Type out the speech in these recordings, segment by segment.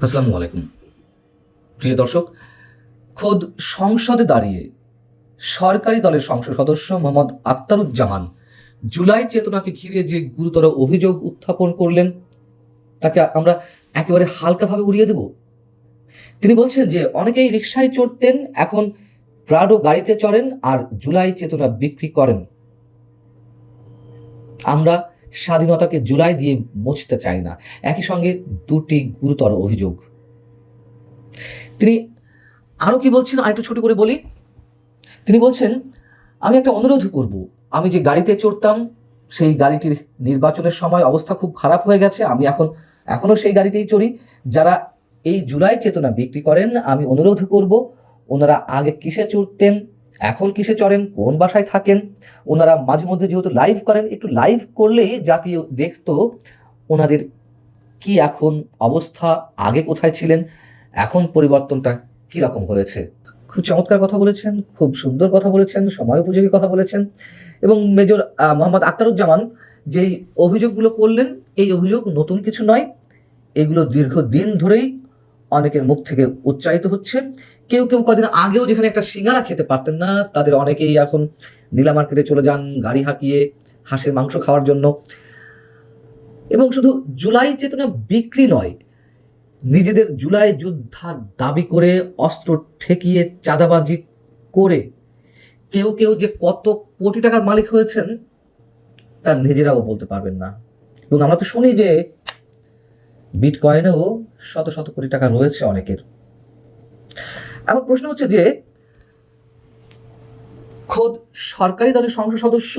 আসসালামু আলাইকুম প্রিয় দর্শক। খোদ সংসদে দাঁড়িয়ে সরকারি দলের সংসদ সদস্য মোহাম্মদ আখতারুজ্জামান জুলাই চেতনাকে ঘিরে যে গুরুতর অভিযোগ উত্থাপন করলেন তাকে আমরা একেবারে হালকাভাবে উড়িয়ে দেব। তিনি বলছেন যে অনেকেই রিকশায় চড়তেন, এখন প্রাডো গাড়িতে চড়েন আর জুলাই চেতনা বিক্রি করেন। আমরা স্বাধীনতাকে জুলাই দিয়ে মুছতে চাই না। একই সঙ্গে দুটি গুরুতর অভিযোগ। তিনি আরো কি বলছেন আরেকটু ছোট করে বলি। তিনি বলছেন, আমি একটা অনুরোধ করব, আমি যে গাড়িতে চড়তাম সেই গাড়িটির নির্বাচনের সময় অবস্থা খুব খারাপ হয়ে গেছে, আমি এখনো সেই গাড়িতেই চড়ি। যারা এই জুলাই চেতনা বিক্রি করেন, আমি অনুরোধ করব ওনারা আগে কিসে চড়তেন, এখন কিসে চড়েন, কোন বাসায় থাকেন। ওনারা মাঝে মধ্যে যেহেতু লাইভ করেন, একটু লাইভ করলেই জাতীয় দেখতো ওনাদের কি এখন অবস্থা, আগে কোথায় ছিলেন, এখন পরিবর্তনটা কি রকম হয়েছে। খুব চমৎকার কথা বলেছেন, খুব সুন্দর কথা বলেছেন, সময় উপযোগী কথা বলেছেন। এবং মেজর মোহাম্মদ আখতারুজ্জামান যেই অভিযোগগুলো করলেন, এই অভিযোগ নতুন কিছু নয়। এগুলো দীর্ঘদিন ধরেই অনেকের মুখ থেকে উচ্চারিত হচ্ছে। কেউ কেউ কদিন আগেও যেখানে একটা সিঙ্গারা খেতে পারতেন না, তাদের অনেকেই এখন নীলা মার্কেটে চলে যান গাড়ি হাঁকিয়ে হাঁসের মাংস খাওয়ার জন্য। এবং শুধু জুলাই চেতনা বিক্রি নয়, নিজেদের জুলাই যোদ্ধা দাবি করে অস্ত্র ঠেকিয়ে চাঁদাবাজি করে কেউ কেউ যে কত কোটি টাকার মালিক হয়েছেন তা নিজেরাও বলতে পারবেন না। এবং আমরা তো শুনি যে বিটকয়েনেও শত শত কোটি টাকা রয়েছে অনেকের। এখন প্রশ্ন হচ্ছে যে খোদ সরকারি দলের সংসদ সদস্য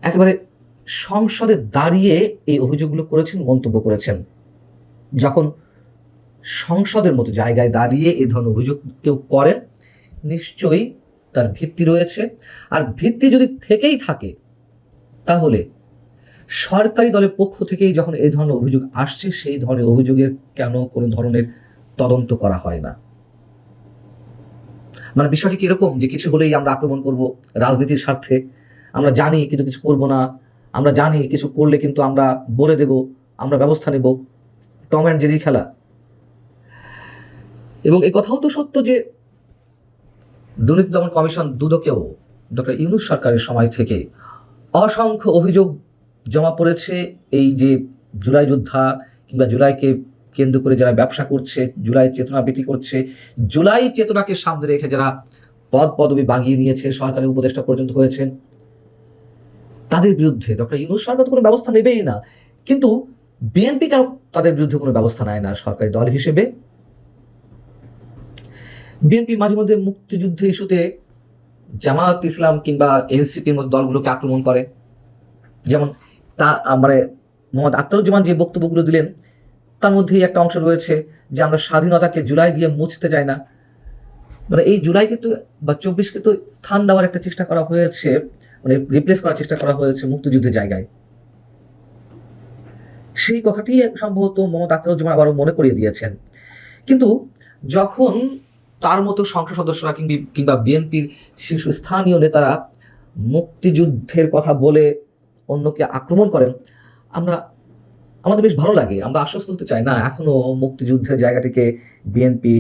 একেবারে সংসদে দাঁড়িয়ে এই অভিযোগগুলো করেছেন, মন্তব্য করেছেন। যখন সংসদের মতো জায়গায় দাঁড়িয়ে এ ধরনের অভিযোগ কেউ করেন, নিশ্চয়ই তার ভিত্তি রয়েছে। আর ভিত্তি যদি থেকেই থাকে, তাহলে সরকারি দলের পক্ষ থেকেই যখন এই ধরনের অভিযোগ আসছে, সেই ধরনের অভিযোগের কেন কোনো ধরনের তদন্ত করা হয় না? মানে বিষয়টি কি এরকম যে কিছু হলেই আমরা আক্রমণ করব রাজনীতির স্বার্থে? আমরা জানি কিন্তু কিছু করব না, আমরা জানি কিছু করলে কিন্তু আমরা বলে দেব, আমরা ব্যবস্থা নেব, টম অ্যান্ড জেরি খেলা। এবং এই কথাও তো সত্য যে দুর্নীতি দমন কমিশন দুদকেও ডক্টর ইউনূস সরকারের সময় থেকে অসংখ্য অভিযোগ জমা পড়েছে। এই যে জুলাই যোদ্ধা কিংবা জুলাইকে কেন্দ্র করে যারা ব্যবসা করছে, জুলাই চেতনা বিক্রি করছে, জুলাই চেতনাকে সামনে রেখে যারা পদ পদবি বাগিয়ে নিয়েছে, সরকারের উপদেষ্টা পর্যন্ত হয়েছেন, তাদের বিরুদ্ধে ডক্টর ইউনূস সরকার তো কোনো ব্যবস্থা নেবেই না। কিন্তু বিএনপি কেন তাদের বিরুদ্ধে কোনো ব্যবস্থা নেয় না সরকারি দল হিসেবে? বিএনপি মাঝে মধ্যে মুক্তিযুদ্ধ ইস্যুতে জামায়াত ইসলাম কিংবা এনসিপির মতো দলগুলোকে আক্রমণ করে। যেমন তা মানে মোহাম্মদ আখতারুজ্জামান যে বক্তব্যগুলো দিলেন, তার মধ্যেই একটা অংশ রয়েছে যে আমরা স্বাধীনতাকে জুলাই দিয়ে মুছতে চাই না। মানে এই জুলাইকে তো বা 24কে তো স্থান দেওয়ার একটা চেষ্টা করা হয়েছে, মানে রিপ্লেস করার চেষ্টা করা হয়েছে মুক্তিযুদ্ধের জায়গায়। সেই কথাটি সম্ভবত মোহাম্মদ আখতারুজ্জামান আবারও মনে করিয়ে দিয়েছেন। কিন্তু যখন তার মতো সংসদ সদস্যরা কিংবা বিএনপির শীর্ষস্থানীয় নেতারা মুক্তিযুদ্ধের কথা বলে অন্যকে আক্রমণ করেন, আমাদের বেশ ভালো লাগে। আমরা আশ্বস্ত হতে চাই না এখনো মুক্তিযুদ্ধের জায়গাটিকে বিএনপি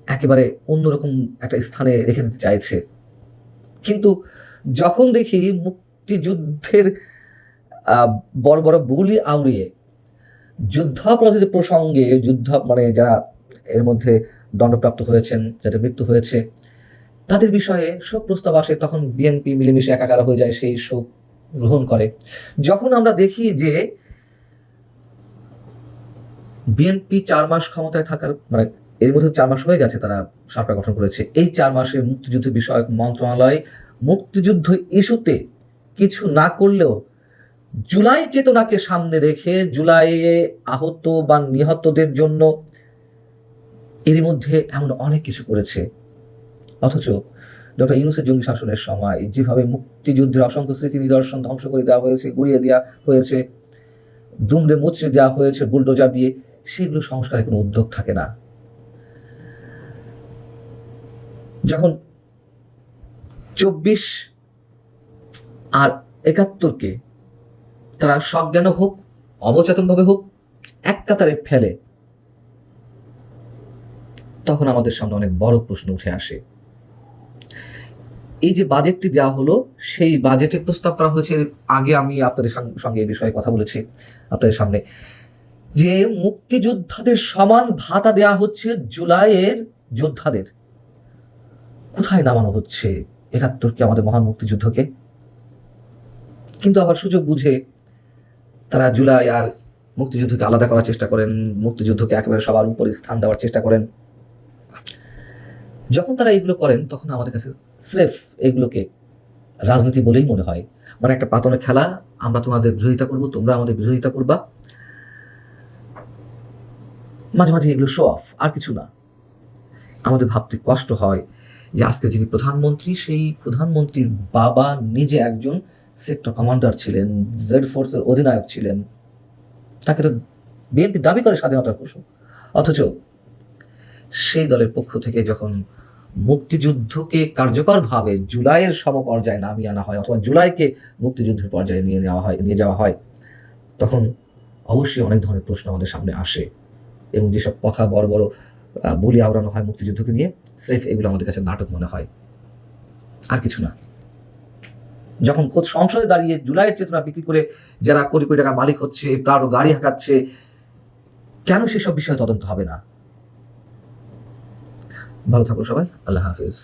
একেবারে অন্যরকম একটা স্থানে রেখে দিতে চাইছে। কিন্তু যখন দেখি মুক্তিযুদ্ধের বড় বড় বুলি আউড়িয়ে যুদ্ধাপরাধীদের প্রসঙ্গে, মানে যারা এর মধ্যে দণ্ডপ্রাপ্ত হয়েছেন, যাদের মৃত্যু হয়েছে, তাদের বিষয়ে শোক প্রস্তাব আসে, তখন বিএনপি মিলেমিশে একাকার হয়ে যায়, সেই শোক গ্রহণ করে। যখন আমরা দেখি যে বিএনপি 4 মাস ক্ষমতায় থাকার, মানে এর মধ্যে 4 মাস হয়ে গেছে তারা সরকার গঠন করেছে, এই 4 মাসে মুক্তিযুদ্ধ বিষয়ক মন্ত্রণালয় মুক্তিযুদ্ধ ইস্যুতে কিছু না করলেও জুলাই চেতনাকে সামনে রেখে জুলাইয়ে আহত বা নিহতদের জন্য এর মধ্যে এমন অনেক কিছু করেছে। অথচ ডক্টর ইউনূসের জঙ্গি শাসনের সময় যেভাবে মুক্তিযুদ্ধের অসংখ্য স্মৃতি নিদর্শন ধ্বংস করে দেওয়া হয়েছে, গুড়িয়ে দেওয়া হয়েছে, দুমড়ে মুচড়ে দেওয়া হয়েছে বুলডোজার দিয়ে, সেগুলো সংস্কারের কোনো উদ্যোগ থাকে না। যখন 24 আর 71কে তারা সজ্ঞান হোক অবচেতনভাবে হোক এক কাতারে ফেলে, তখন আমাদের সামনে অনেক বড় প্রশ্ন উঠে আসে। এই যে বাজেটটি দেওয়া হলো, সেই বাজেটে প্রস্তাব করা হয়েছে, আগে আমি আপনাদের সঙ্গে এই বিষয়ে কথা বলেছি আপনাদের সামনে, যে মুক্তিযোদ্ধাদের সমান ভাতা দেওয়া হচ্ছে জুলাইয়ের যোদ্ধাদের। কোথায় নামানো হচ্ছে ৭১কে, আমাদের মহান মুক্তিযুদ্ধকে? কিন্তু আবার সুযোগ বুঝে তারা জুলাই আর মুক্তিযুদ্ধকে আলাদা করার চেষ্টা করেন, মুক্তিযুদ্ধকে একেবারে সবার উপরে স্থান দেওয়ার চেষ্টা করেন। যখন তারা এগুলো করেন তখন আমাদের কাছে স্রেফ এগুলোকে রাজনীতি বলেই মনে হয়। মানে একটা পাতনের খেলা, আমরা তোমাদের বিরোধিতা করব, তোমরা আমাদের বিরোধিতা করবা, মাঝে মাঝে এগুলো শো অফ, আর কিছু না। আমাদের ভাবতে কষ্ট হয় যে আজকে যিনি প্রধানমন্ত্রী, সেই প্রধানমন্ত্রীর বাবা নিজে একজন সেক্টর কমান্ডার ছিলেন, জেড ফোর্সের অধিনায়ক ছিলেন। তাকে তো বিএনপি দাবি করে স্বাধীনতার ঘোষক, অথচ সেই দলের পক্ষ থেকে যখন মুক্তিযুদ্ধকে কার্যকরভাবে জুলাইয়ের সমপর্যায়ে নামিয়ে আনা হয়, অথবা জুলাইকে মুক্তিযুদ্ধের পর্যায়ে নিয়ে যাওয়া হয়, তখন অবশ্যই অনেক ধরনের প্রশ্ন আমাদের সামনে আসে। এবং যেসব কথা বড় বড় বলি আওড়ানো হয় মুক্তিযুদ্ধকে নিয়ে, স্রেফ এগুলো আমাদের কাছে নাটক মনে হয়, আর কিছু না। যখন খোদ সংসদে দাঁড়িয়ে জুলাইয়ের চেতনা বিক্রি করে যারা কোটি কোটি টাকা মালিক হচ্ছে, প্রাড় গাড়ি হাঁকাচ্ছে, কেন সেসব বিষয়ে তদন্ত হবে না? ভালো থাকুন সবাই, আল্লাহ হাফিজ।